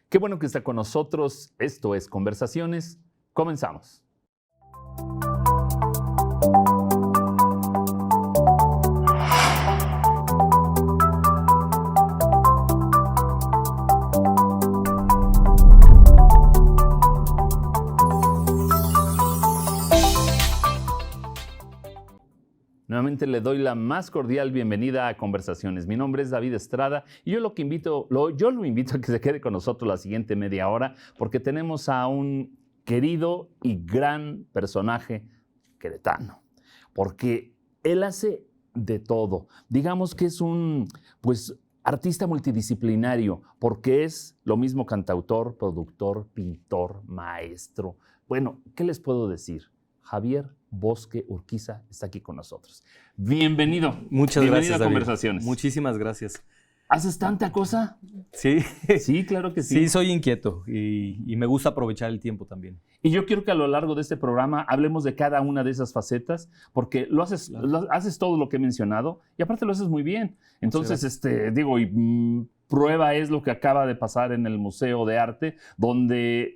Qué bueno que está con nosotros. Esto es Conversaciones. Comenzamos. Nuevamente le doy la más cordial bienvenida a Conversaciones. Mi nombre es David Estrada y yo lo invito a que se quede con nosotros la siguiente media hora porque tenemos a un querido y gran personaje queretano. Porque él hace de todo. Digamos que es un artista multidisciplinario porque es lo mismo cantautor, productor, pintor, maestro. Bueno, ¿qué les puedo decir? Javier Bosque Urquiza está aquí con nosotros. Bienvenido. Muchas Bienvenido gracias, a Conversaciones. Muchísimas gracias. ¿Haces tanta cosa? Sí. Sí, claro que sí. Sí, soy inquieto y me gusta aprovechar el tiempo también. Y yo quiero que a lo largo de este programa hablemos de cada una de esas facetas, porque haces todo lo que he mencionado y aparte lo haces muy bien. Entonces, prueba es lo que acaba de pasar en el Museo de Arte, donde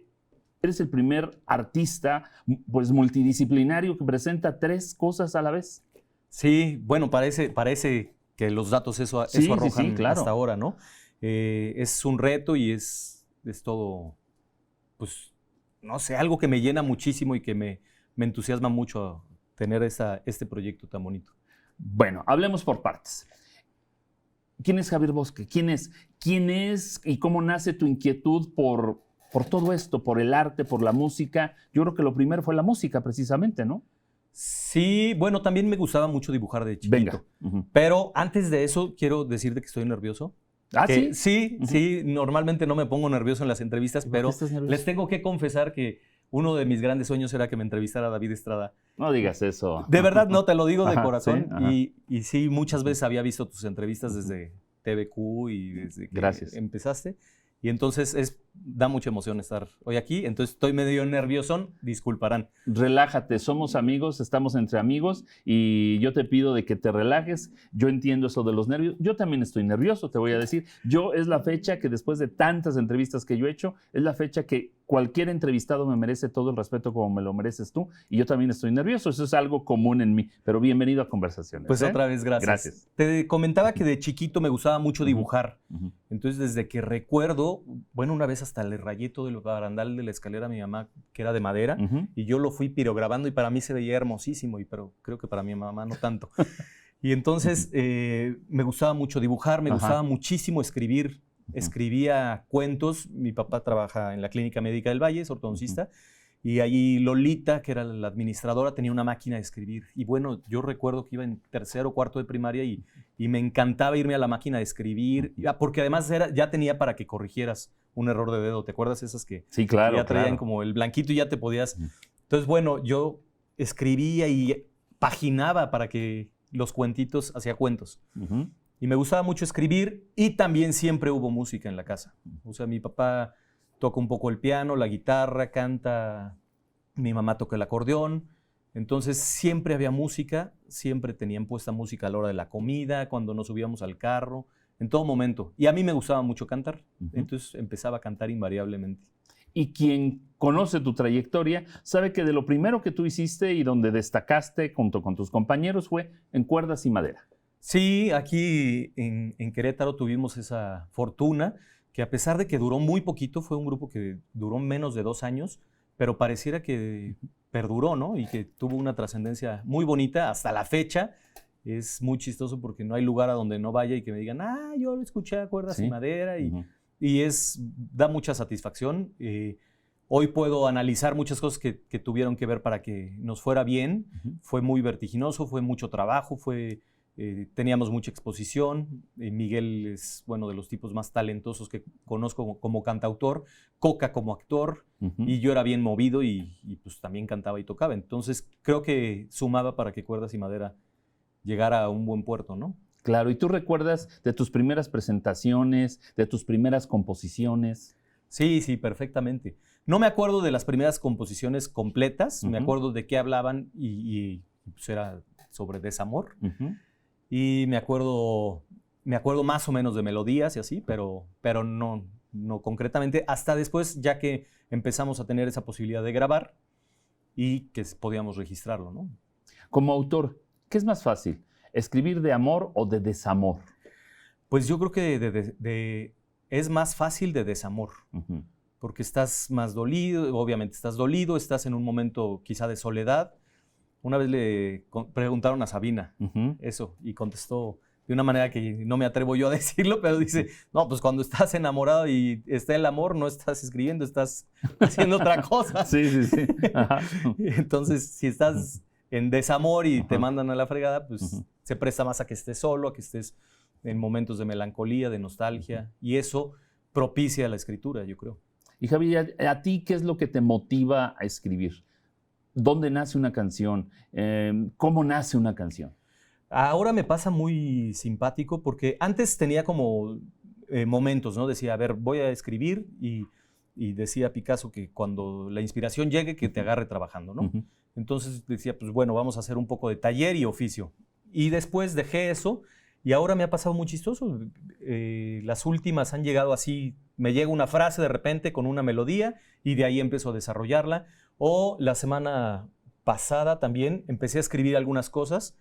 eres el primer artista multidisciplinario que presenta 3 cosas a la vez. Sí, bueno, parece que los datos eso arrojan sí, claro. hasta ahora, ¿no? Es un reto y es todo, pues, no sé, algo que me llena muchísimo y que me entusiasma mucho tener este proyecto tan bonito. Bueno, hablemos por partes. ¿Quién es Javier Bosque? ¿Quién es y cómo nace tu inquietud por todo esto, por el arte, por la música? Yo creo que lo primero fue la música, precisamente, ¿no? Sí, bueno, también me gustaba mucho dibujar de chiquito. Venga. Uh-huh. Pero antes de eso, quiero decirte que estoy nervioso. ¿Ah, sí? Sí, uh-huh. Sí, normalmente no me pongo nervioso en las entrevistas, pero les tengo que confesar que uno de mis grandes sueños era que me entrevistara David Estrada. No digas eso. De verdad, no, te lo digo de Ajá, corazón. ¿sí? Y sí, muchas veces había visto tus entrevistas desde TVQ y desde que empezaste. Y entonces da mucha emoción estar hoy aquí. Entonces estoy medio nerviosón, disculparán. Relájate, somos amigos, estamos entre amigos y yo te pido de que te relajes. Yo entiendo eso de los nervios. Yo también estoy nervioso, te voy a decir. Es la fecha que después de tantas entrevistas que yo he hecho, es la fecha que cualquier entrevistado me merece todo el respeto como me lo mereces tú. Y yo también estoy nervioso, eso es algo común en mí. Pero bienvenido a Conversaciones. Pues otra vez, gracias. Gracias. Te comentaba que de chiquito me gustaba mucho dibujar. Uh-huh. Entonces, desde que recuerdo, bueno, una vez hasta le rayé todo el barandal de la escalera a mi mamá, que era de madera, uh-huh. y yo lo fui pirograbando y para mí se veía hermosísimo, pero creo que para mi mamá no tanto. Y entonces me gustaba mucho dibujar, me gustaba muchísimo escribir. Escribía cuentos. Mi papá trabaja en la Clínica Médica del Valle, es ortodoncista, y allí Lolita, que era la administradora, tenía una máquina de escribir. Y bueno, yo recuerdo que iba en 3º o 4º de primaria y me encantaba irme a la máquina de escribir, porque además ya tenía para que corrigieras un error de dedo. ¿Te acuerdas esas que sí, claro, ya traían claro. como el blanquito y ya te podías? Entonces, bueno, yo escribía y paginaba para que los cuentitos, hacía cuentos. Uh-huh. Y me gustaba mucho escribir y también siempre hubo música en la casa. O sea, mi papá toca un poco el piano, la guitarra, canta, mi mamá toca el acordeón. Entonces siempre había música, siempre tenían puesta música a la hora de la comida, cuando nos subíamos al carro, en todo momento. Y a mí me gustaba mucho cantar, entonces empezaba a cantar invariablemente. Y quien conoce tu trayectoria sabe que de lo primero que tú hiciste y donde destacaste junto con tus compañeros fue en cuerdas y madera. Sí, aquí en Querétaro tuvimos esa fortuna, que a pesar de que duró muy poquito, fue un grupo que duró menos de 2 años, pero pareciera que perduró, ¿no? Y que tuvo una trascendencia muy bonita hasta la fecha. Es muy chistoso porque no hay lugar a donde no vaya y que me digan, yo escuché a cuerdas y madera, y da mucha satisfacción. Hoy puedo analizar muchas cosas que tuvieron que ver para que nos fuera bien. Fue muy vertiginoso, fue mucho trabajo, teníamos mucha exposición. Miguel es de los tipos más talentosos que conozco como cantautor, Coca como actor, y yo era bien movido y pues también cantaba y tocaba. Entonces creo que sumaba para que Cuerdas y Madera llegara a un buen puerto, ¿no? Claro, ¿y tú recuerdas de tus primeras presentaciones, de tus primeras composiciones? Sí, perfectamente. No me acuerdo de las primeras composiciones completas, me acuerdo de qué hablaban y pues era sobre desamor. Y me acuerdo más o menos de melodías y así, pero no, no concretamente, hasta después, ya que empezamos a tener esa posibilidad de grabar y que podíamos registrarlo, ¿no? Como autor, ¿qué es más fácil? ¿Escribir de amor o de desamor? Pues yo creo que es más fácil de desamor, porque estás más dolido, obviamente estás dolido, estás en un momento quizá de soledad. Una vez le preguntaron a Sabina eso y contestó de una manera que no me atrevo yo a decirlo, pero dice, no, pues cuando estás enamorado y está el amor, no estás escribiendo, estás haciendo otra cosa. Sí, sí, sí. Ajá. Entonces, si estás en desamor y te mandan a la fregada, pues se presta más a que estés solo, a que estés en momentos de melancolía, de nostalgia, y eso propicia la escritura, yo creo. Y Javi, ¿a ti qué es lo que te motiva a escribir? ¿Dónde nace una canción? ¿Cómo nace una canción? Ahora me pasa muy simpático porque antes tenía como momentos, ¿no? Decía, a ver, voy a escribir y decía Picasso que cuando la inspiración llegue, que te agarre trabajando, ¿no? Entonces decía, pues bueno, vamos a hacer un poco de taller y oficio. Y después dejé eso y ahora me ha pasado muy chistoso. Las últimas han llegado así, me llega una frase de repente con una melodía y de ahí empiezo a desarrollarla. O la semana pasada también empecé a escribir algunas cosas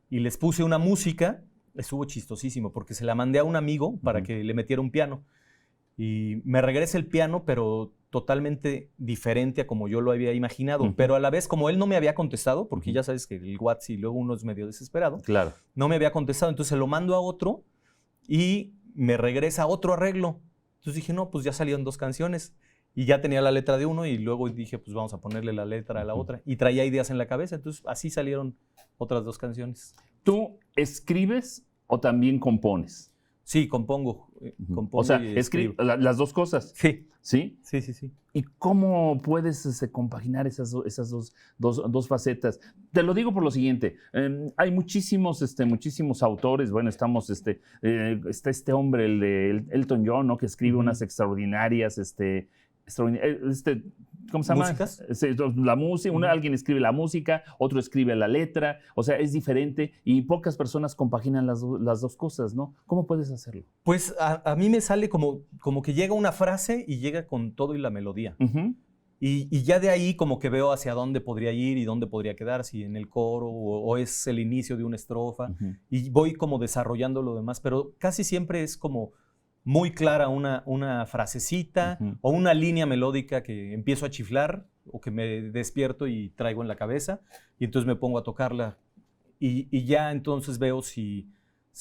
y les puse una música. Estuvo chistosísimo porque se la mandé a un amigo para que le metiera un piano. Y me regresa el piano, pero totalmente diferente a como yo lo había imaginado. Pero a la vez, como él no me había contestado, porque ya sabes que el WhatsApp y luego uno es medio desesperado. Claro. No me había contestado, entonces se lo mando a otro y me regresa otro arreglo. Entonces dije, no, pues ya salieron 2 canciones. Y ya tenía la letra de uno y luego dije, pues vamos a ponerle la letra a la otra. Y traía ideas en la cabeza, entonces así salieron otras 2 canciones. ¿Tú escribes o también compones? Sí, compongo. O sea, escribo las 2 cosas. Sí. ¿Sí? Sí, sí, sí. ¿Y cómo puedes compaginar esas dos facetas? Te lo digo por lo siguiente. Hay muchísimos autores. Bueno, está este hombre, el de Elton John, ¿no? Que escribe unas extraordinarias, ¿cómo se llama? ¿Músicas? La música, alguien escribe la música, otro escribe la letra, o sea, es diferente y pocas personas compaginan las 2 cosas, ¿no? ¿Cómo puedes hacerlo? Pues a mí me sale como que llega una frase y llega con todo y la melodía. Y ya de ahí como que veo hacia dónde podría ir y dónde podría quedar, si en el coro o es el inicio de una estrofa. Y voy como desarrollando lo demás, pero casi siempre es como muy clara una frasecita o una línea melódica que empiezo a chiflar o que me despierto y traigo en la cabeza y entonces me pongo a tocarla y ya entonces veo si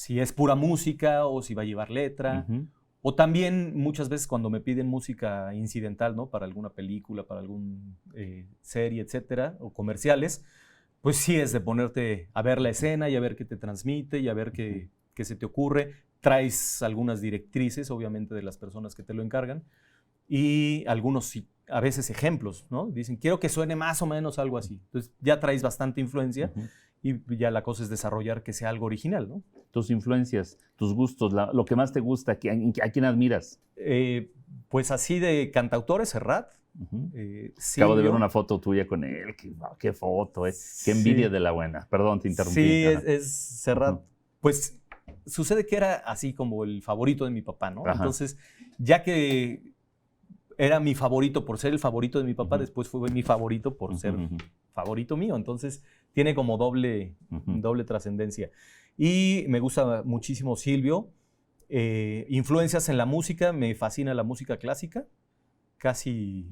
es pura música o si va a llevar letra. O también muchas veces cuando me piden música incidental, ¿no? Para alguna película, para alguna serie, etcétera, o comerciales, pues sí es de ponerte a ver la escena y a ver qué te transmite y a ver qué se te ocurre. Traes algunas directrices, obviamente, de las personas que te lo encargan y algunos, a veces, ejemplos, ¿no? Dicen, quiero que suene más o menos algo así. Entonces ya traes bastante influencia y ya la cosa es desarrollar que sea algo original, ¿no? Tus influencias, tus gustos, lo que más te gusta, ¿a quién admiras? Pues así de cantautores, Serrat. Acabo de ver una foto tuya con él. Qué foto, qué envidia de la buena. Perdón, te interrumpí. Sí, es Serrat. Pues sucede que era así como el favorito de mi papá, ¿no? Entonces, ya que era mi favorito por ser el favorito de mi papá, después fue mi favorito por ser favorito mío. Entonces, tiene como doble trascendencia. Y me gusta muchísimo Silvio. Influencias en la música, me fascina la música clásica. Casi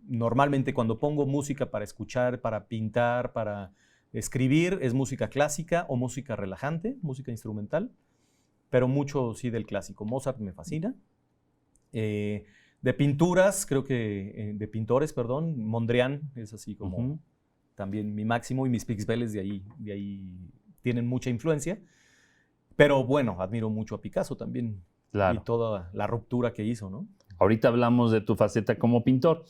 normalmente cuando pongo música para escuchar, para pintar, para escribir, es música clásica o música relajante, música instrumental, pero mucho sí del clásico. Mozart me fascina. De pinturas, creo que, de pintores, perdón, Mondrian es así como también mi máximo y mis Pixbeles de ahí tienen mucha influencia. Pero bueno, admiro mucho a Picasso también. Claro. Y toda la ruptura que hizo, ¿no? Ahorita hablamos de tu faceta como pintor,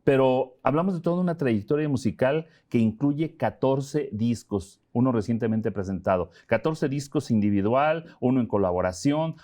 pero hablamos de toda una trayectoria musical que incluye 14 discos, uno recientemente presentado. 14 discos individual, uno en colaboración,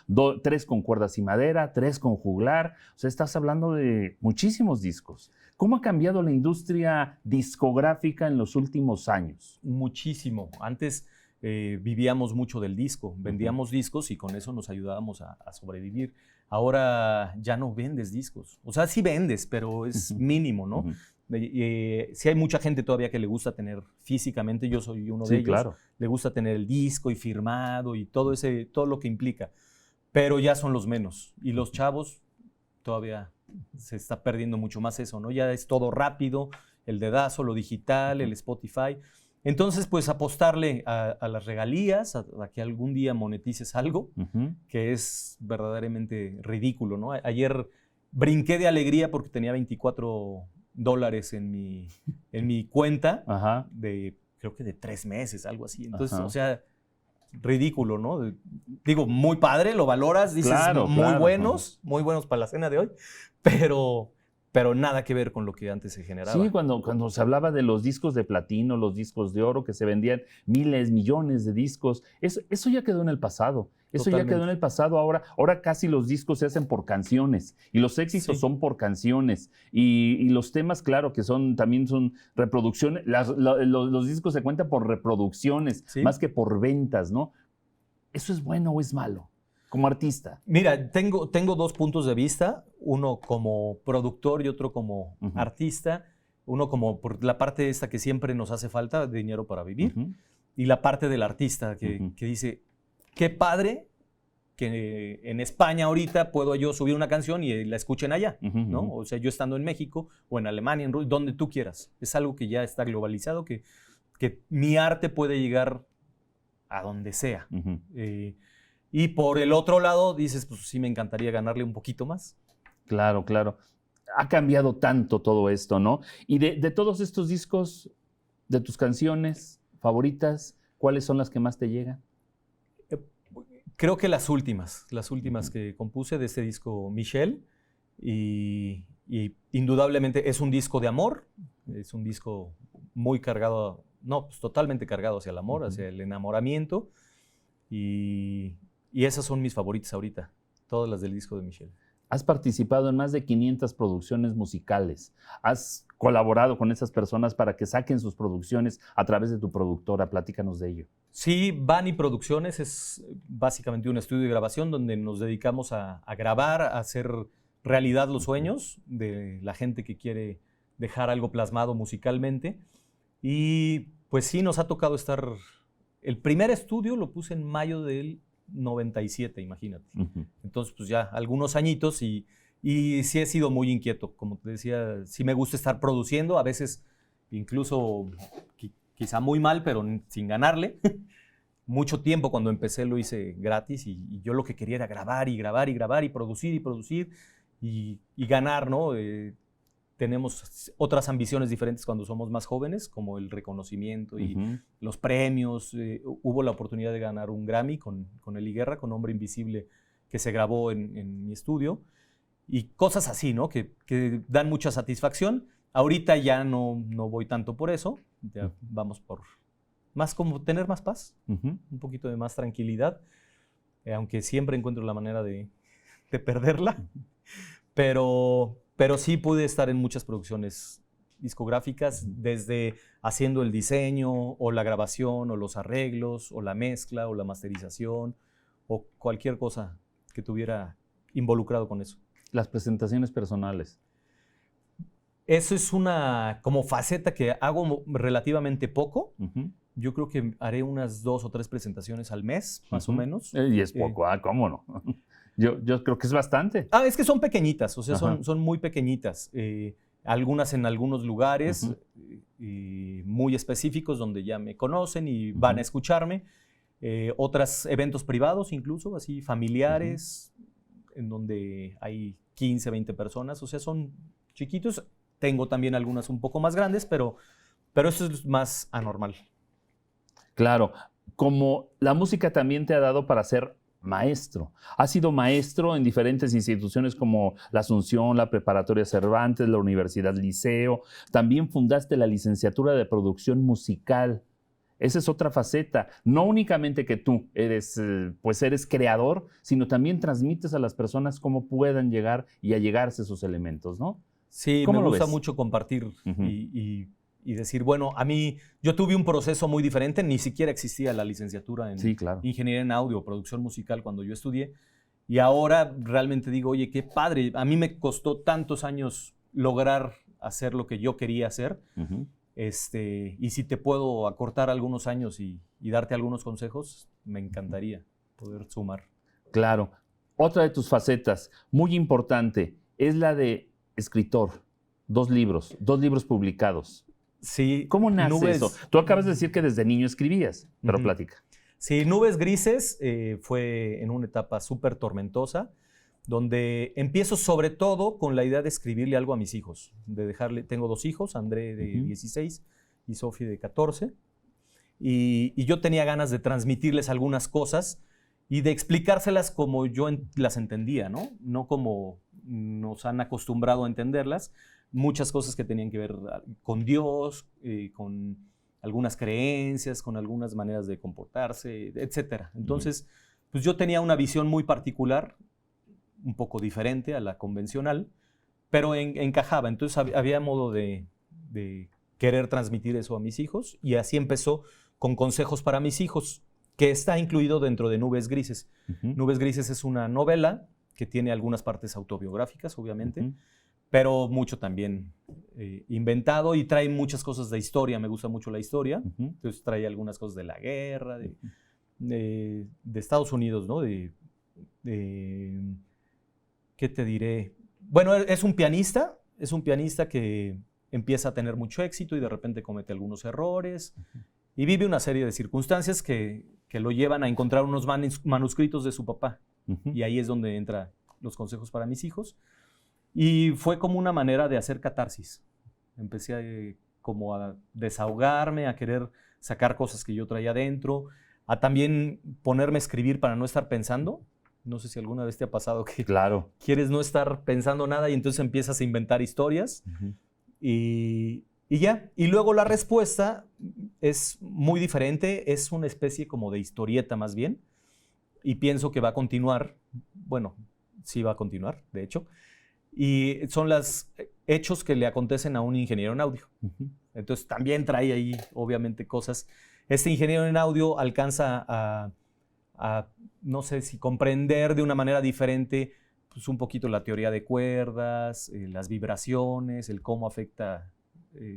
3 con cuerdas y madera, 3 con juglar. O sea, estás hablando de muchísimos discos. ¿Cómo ha cambiado la industria discográfica en los últimos años? Muchísimo. Antes vivíamos mucho del disco, vendíamos discos y con eso nos ayudábamos a sobrevivir. ahora ya no vendes discos. O sea, sí vendes, pero es mínimo, ¿no? Sí hay mucha gente todavía que le gusta tener físicamente, yo soy uno de ellos, claro. le gusta tener el disco y firmado y todo lo que implica, pero ya son los menos. Y los chavos todavía se está perdiendo mucho más eso, ¿no? Ya es todo rápido, el dedazo, lo digital, el Spotify. Entonces, pues apostarle a las regalías, a que algún día monetices algo, que es verdaderamente ridículo, ¿no? Ayer brinqué de alegría porque tenía $24 en mi cuenta, creo que de 3 meses, algo así. Entonces, o sea, ridículo, ¿no? Digo, muy padre, lo valoras, dices, claro, muy buenos para la cena de hoy, pero nada que ver con lo que antes se generaba. Sí, cuando se hablaba de los discos de platino, los discos de oro, que se vendían miles, millones de discos, eso ya quedó en el pasado. Eso ya quedó en el pasado. Ahora casi los discos se hacen por canciones y los éxitos son por canciones. Y los temas, claro, que también son reproducciones. Los discos se cuentan por reproducciones, más que por ventas, ¿no? ¿Eso es bueno o es malo como artista? Mira, tengo 2 puntos de vista, uno como productor y otro como artista. Uno como por la parte esta que siempre nos hace falta, dinero para vivir, y la parte del artista que dice, qué padre que en España ahorita puedo yo subir una canción y la escuchen allá, ¿no? O sea, yo estando en México o en Alemania, en Rusia, donde tú quieras. Es algo que ya está globalizado, que mi arte puede llegar a donde sea. Y por el otro lado dices, pues sí me encantaría ganarle un poquito más. Claro, claro. Ha cambiado tanto todo esto, ¿no? Y de todos estos discos, de tus canciones favoritas, ¿cuáles son las que más te llegan? Creo que las últimas que compuse de este disco Michelle, y indudablemente es un disco de amor, es un disco muy cargado, pues totalmente cargado hacia el amor, hacia el enamoramiento, y esas son mis favoritas ahorita, todas las del disco de Michelle. Has participado en más de 500 producciones musicales. Has colaborado con esas personas para que saquen sus producciones a través de tu productora. Platícanos de ello. Sí, Bani Producciones es básicamente un estudio de grabación donde nos dedicamos a grabar, a hacer realidad los sueños de la gente que quiere dejar algo plasmado musicalmente. Y pues sí, nos ha tocado estar... El primer estudio lo puse en mayo del 97, imagínate. Entonces, pues ya algunos añitos y sí he sido muy inquieto. Como te decía, sí me gusta estar produciendo, a veces incluso quizá muy mal, pero sin ganarle. Mucho tiempo cuando empecé lo hice gratis y yo lo que quería era grabar y grabar y grabar y producir y ganar, ¿no? Tenemos otras ambiciones diferentes cuando somos más jóvenes, como el reconocimiento y los premios. Hubo la oportunidad de ganar un Grammy con Eli Guerra, con Hombre Invisible, que se grabó en mi estudio. Y cosas así, ¿no? Que dan mucha satisfacción. Ahorita ya no voy tanto por eso. Ya vamos por más como tener más paz, un poquito de más tranquilidad, aunque siempre encuentro la manera de perderla. Pero sí pude estar en muchas producciones discográficas, desde haciendo el diseño, o la grabación, o los arreglos, o la mezcla, o la masterización, o cualquier cosa que tuviera involucrado con eso. Las presentaciones personales. Eso es una como faceta que hago relativamente poco. Yo creo que haré unas 2 o 3 presentaciones al mes, más o menos. Y es poco, ¿cómo no? Yo creo que es bastante. Es que son pequeñitas, o sea, son muy pequeñitas. Algunas en algunos lugares muy específicos donde ya me conocen y van a escucharme. Otras eventos privados incluso, así familiares, en donde hay 15, 20 personas. O sea, son chiquitos. Tengo también algunas un poco más grandes, pero eso es más anormal. Claro, como la música también te ha dado para ser maestro. Has sido maestro en diferentes instituciones como la Asunción, la Preparatoria Cervantes, la Universidad Liceo. También fundaste la licenciatura de producción musical. Esa es otra faceta. No únicamente que tú eres creador, sino también transmites a las personas cómo puedan llegar y allegarse esos elementos, ¿no? Sí, me gusta mucho compartir y decir, bueno, a mí, yo tuve un proceso muy diferente, ni siquiera existía la licenciatura en Ingeniería en Audio o Producción Musical cuando yo estudié, Y ahora realmente digo, oye, qué padre. A mí me costó tantos años lograr hacer lo que yo quería hacer. Ujú. Y si te puedo acortar algunos años y darte algunos consejos, me encantaría poder sumar. Claro. Otra de tus facetas, muy importante, es la de escritor. 2 libros publicados. Sí, ¿Cómo nace eso? Tú acabas de decir que desde niño escribías, pero platica. Sí, Nubes Grises fue en una etapa súper tormentosa, donde empiezo sobre todo con la idea de escribirle algo a mis hijos, de dejarle, tengo 2 hijos, André de 16 y Sofi de 14, y yo tenía ganas de transmitirles algunas cosas y de explicárselas como yo las entendía, ¿no? No como nos han acostumbrado a entenderlas, muchas cosas que tenían que ver con Dios, con algunas creencias, con algunas maneras de comportarse, etcétera. Entonces, pues yo tenía una visión muy particular, un poco diferente a la convencional, pero encajaba. Entonces había modo de querer transmitir eso a mis hijos, y así empezó con Consejos para mis hijos, que está incluido dentro de Nubes Grises. Nubes Grises es una novela que tiene algunas partes autobiográficas, obviamente, pero mucho también inventado, y trae muchas cosas de historia. Me gusta mucho la historia. Entonces trae algunas cosas de la guerra, de Estados Unidos, ¿no? ¿Qué te diré? Bueno, es un pianista que empieza a tener mucho éxito y de repente comete algunos errores y vive una serie de circunstancias que lo llevan a encontrar unos manuscritos de su papá. Y ahí es donde entra Los Consejos para mis hijos. Y fue como una manera de hacer catarsis. Empecé como a desahogarme, a querer sacar cosas que yo traía adentro, a también ponerme a escribir para no estar pensando. No sé si alguna vez te ha pasado que quieres no estar pensando nada y entonces empiezas a inventar historias. Y ya. Y luego la respuesta es muy diferente. Es una especie como de historieta más bien. Y pienso que va a continuar. Bueno, sí va a continuar, de hecho. Y son los hechos que le acontecen a un ingeniero en audio. Entonces también trae ahí, obviamente, cosas. Este ingeniero en audio alcanza a no sé si comprender de una manera diferente, pues un poquito la teoría de cuerdas, las vibraciones, el cómo afecta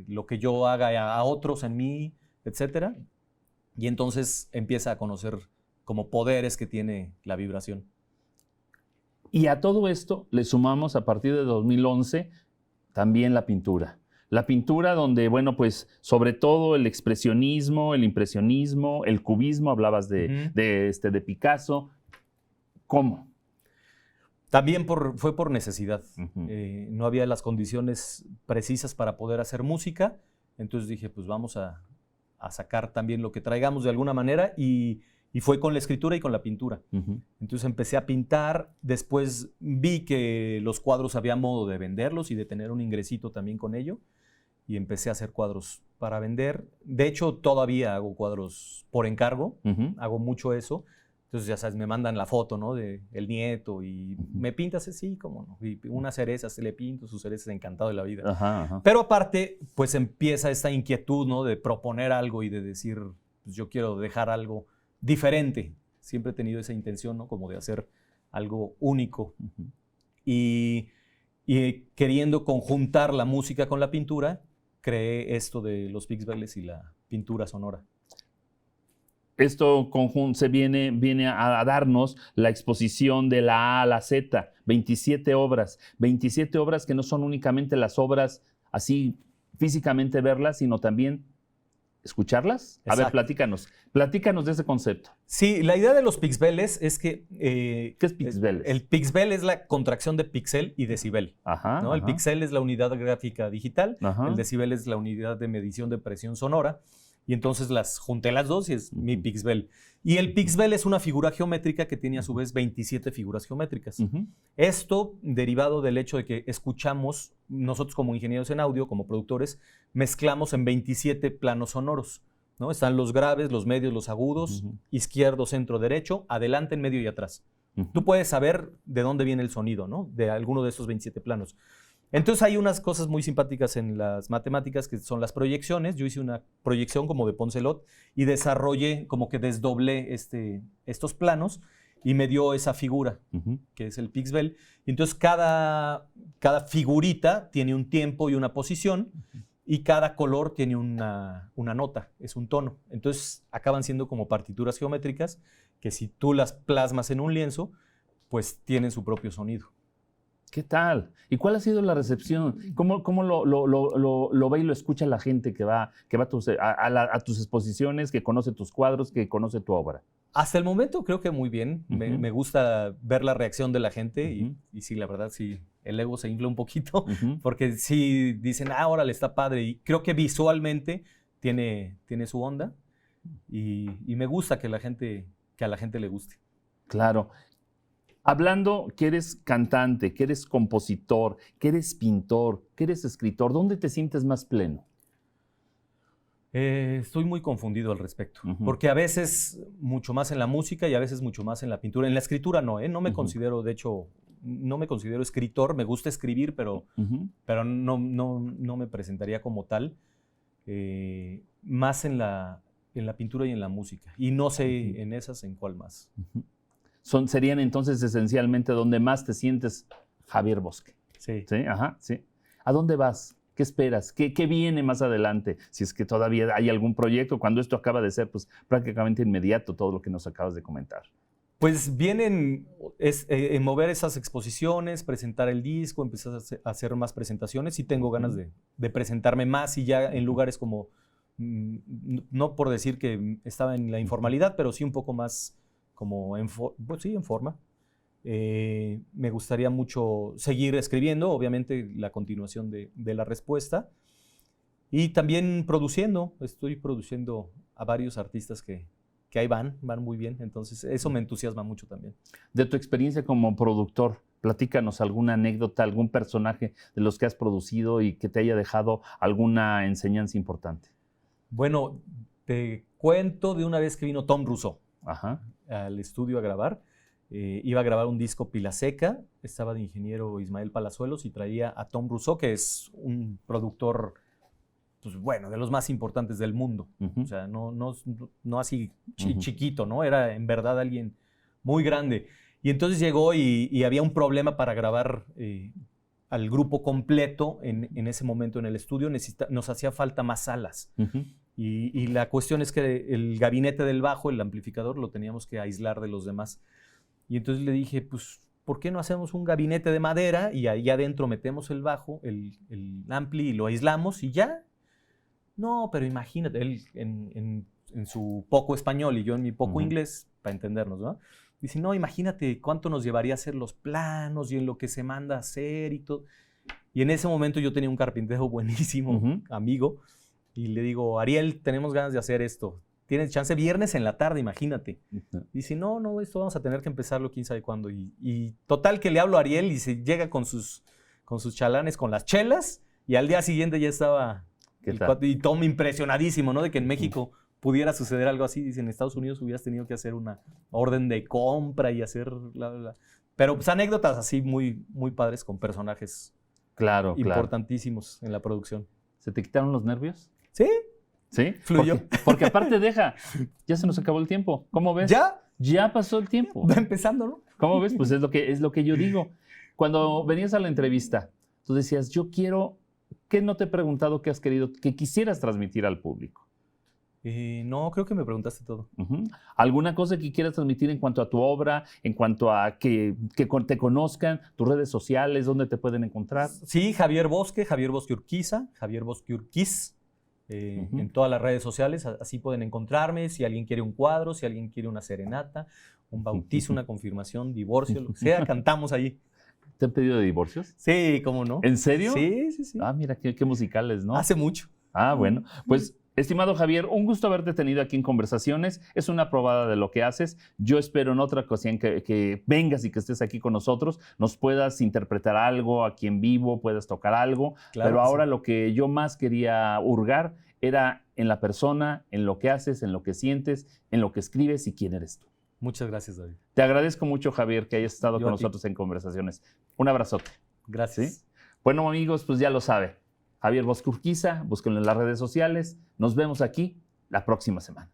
lo que yo haga a otros en mí, etc. Y entonces empieza a conocer como poderes que tiene la vibración. Y a todo esto le sumamos a partir de 2011 también la pintura. La pintura donde, bueno, pues sobre todo el expresionismo, el impresionismo, el cubismo, hablabas de Picasso. ¿Cómo? También fue por necesidad. No había las condiciones precisas para poder hacer música. Entonces dije, pues vamos a sacar también lo que traigamos de alguna manera, y fue con la escritura y con la pintura. Entonces empecé a pintar, después vi que los cuadros había modo de venderlos y de tener un ingresito también con ello, y empecé a hacer cuadros para vender. De hecho, todavía hago cuadros por encargo, hago mucho eso. Entonces, ya sabes, me mandan la foto, ¿no? De el nieto y me pintas así, ¿cómo no? Y una cereza se le pinto, su cereza es encantado de la vida. Pero aparte, pues empieza esta inquietud, ¿no? De proponer algo y de decir, pues yo quiero dejar algo diferente. Siempre he tenido esa intención, ¿no? Como de hacer algo único. Y queriendo conjuntar la música con la pintura, creé esto de los pixbeles y la pintura sonora. Esto viene a darnos la exposición de la A a la Z, 27 obras que no son únicamente las obras así físicamente verlas, sino también escucharlas. Exacto. A ver, platícanos de ese concepto. Sí, la idea de los pixbeles es que... ¿Qué es pixbeles? El pixbel es la contracción de pixel y decibel. ¿No? El pixel es la unidad gráfica digital, el decibel es la unidad de medición de presión sonora. Y entonces junté las dos y es mi pixbel. Y el pixbel es una figura geométrica que tiene a su vez 27 figuras geométricas. Esto derivado del hecho de que escuchamos, nosotros como ingenieros en audio, como productores, mezclamos en 27 planos sonoros, ¿no? Están los graves, los medios, los agudos, izquierdo, centro, derecho, adelante, en medio y atrás. Tú puedes saber de dónde viene el sonido, ¿no? De alguno de esos 27 planos. Entonces hay unas cosas muy simpáticas en las matemáticas que son las proyecciones. Yo hice una proyección como de Poncelot y desarrollé, como que desdoblé estos planos y me dio esa figura, que es el Pixbel. Y entonces cada figurita tiene un tiempo y una posición, y cada color tiene una nota, es un tono. Entonces acaban siendo como partituras geométricas que si tú las plasmas en un lienzo, pues tienen su propio sonido. ¿Qué tal? ¿Y cuál ha sido la recepción? ¿Cómo lo ve y lo escucha la gente que va a tus exposiciones, que conoce tus cuadros, que conoce tu obra? Hasta el momento creo que muy bien. Me gusta ver la reacción de la gente y sí, la verdad, sí, el ego se infla un poquito porque sí dicen, órale, está padre. Y creo que visualmente tiene su onda y me gusta que a la gente le guste. Claro. Hablando que eres cantante, que eres compositor, que eres pintor, que eres escritor, ¿dónde te sientes más pleno? Estoy muy confundido al respecto, porque a veces mucho más en la música y a veces mucho más en la pintura. En la escritura no, no me considero, de hecho, no me considero escritor, me gusta escribir, pero no me presentaría como tal. Más en la pintura y en la música. Y no sé en esas en cuál más. Serían entonces esencialmente donde más te sientes Javier Bosque. Sí. ¿Sí? Ajá, sí. ¿A dónde vas? ¿Qué esperas? ¿Qué viene más adelante? Si es que todavía hay algún proyecto, cuando esto acaba de ser pues, prácticamente inmediato todo lo que nos acabas de comentar. Pues vienen mover esas exposiciones, presentar el disco, empezar a hacer más presentaciones y tengo ganas de presentarme más y ya en lugares como, no por decir que estaba en la informalidad, pero sí un poco más como en forma. Me gustaría mucho seguir escribiendo, obviamente la continuación de la respuesta. Y también estoy produciendo a varios artistas que ahí van muy bien, entonces eso me entusiasma mucho también. De tu experiencia como productor, platícanos alguna anécdota, algún personaje de los que has producido y que te haya dejado alguna enseñanza importante. Bueno, te cuento de una vez que vino Tom Rousseau al estudio a grabar. Iba a grabar un disco Pila Seca, estaba de ingeniero Ismael Palazuelos y traía a Tom Rousseau, que es un productor, pues bueno, de los más importantes del mundo. O sea, no así chiquito, ¿no? Era en verdad alguien muy grande. Y entonces llegó y había un problema para grabar al grupo completo en ese momento en el estudio. Nos hacía falta más salas. Y la cuestión es que el gabinete del bajo, el amplificador, lo teníamos que aislar de los demás. Y entonces le dije, pues, ¿por qué no hacemos un gabinete de madera y ahí adentro metemos el bajo, el ampli y lo aislamos y ya? No, pero imagínate, él en su poco español y yo en mi poco inglés, para entendernos, ¿no? Dice, no, imagínate cuánto nos llevaría a hacer los planos y en lo que se manda a hacer y todo. Y en ese momento yo tenía un carpintero buenísimo, amigo, y le digo, Ariel, tenemos ganas de hacer esto. Tienes chance viernes en la tarde, imagínate. Dice, no, esto vamos a tener que empezarlo quién sabe cuándo. Y total que le hablo a Ariel y se llega con sus chalanes, con las chelas, y al día siguiente ya estaba y Tom impresionadísimo, ¿no? De que en México pudiera suceder algo así. Dice, en Estados Unidos hubieras tenido que hacer una orden de compra y hacer bla, bla, bla. Pero pues anécdotas así muy, muy padres con personajes importantísimos en la producción. ¿Se te quitaron los nervios? Sí. ¿Sí? Fluyó. Porque aparte ya se nos acabó el tiempo. ¿Cómo ves? Ya pasó el tiempo. Va empezando, ¿no? ¿Cómo ves? Pues es lo que yo digo. Cuando venías a la entrevista, tú decías, yo quiero, ¿qué no te he preguntado que has querido, que quisieras transmitir al público? No, creo que me preguntaste todo. ¿Alguna cosa que quieras transmitir en cuanto a tu obra, en cuanto a que te conozcan, tus redes sociales, dónde te pueden encontrar? Sí, Javier Bosque Urquiza, Javier Bosque Urquiz. En todas las redes sociales, así pueden encontrarme. Si alguien quiere un cuadro, si alguien quiere una serenata, un bautizo, una confirmación, divorcio, lo que sea, cantamos ahí. ¿Te han pedido de divorcios? Sí, ¿cómo no? ¿En serio? Sí. Ah, mira, qué musicales, ¿no? Hace mucho. Ah, bueno. Pues, estimado Javier, un gusto haberte tenido aquí en Conversaciones. Es una probada de lo que haces. Yo espero en otra ocasión que vengas y que estés aquí con nosotros, nos puedas interpretar algo aquí en vivo, puedas tocar algo. Claro, pero ahora lo que yo más quería hurgar era en la persona, en lo que haces, en lo que sientes, en lo que escribes y quién eres tú. Muchas gracias, David. Te agradezco mucho, Javier, que hayas estado con nosotros en Conversaciones. Un abrazote. Gracias. ¿Sí? Bueno, amigos, pues ya lo sabe. Javier Bosque Urquiza, búsquenlo en las redes sociales. Nos vemos aquí la próxima semana.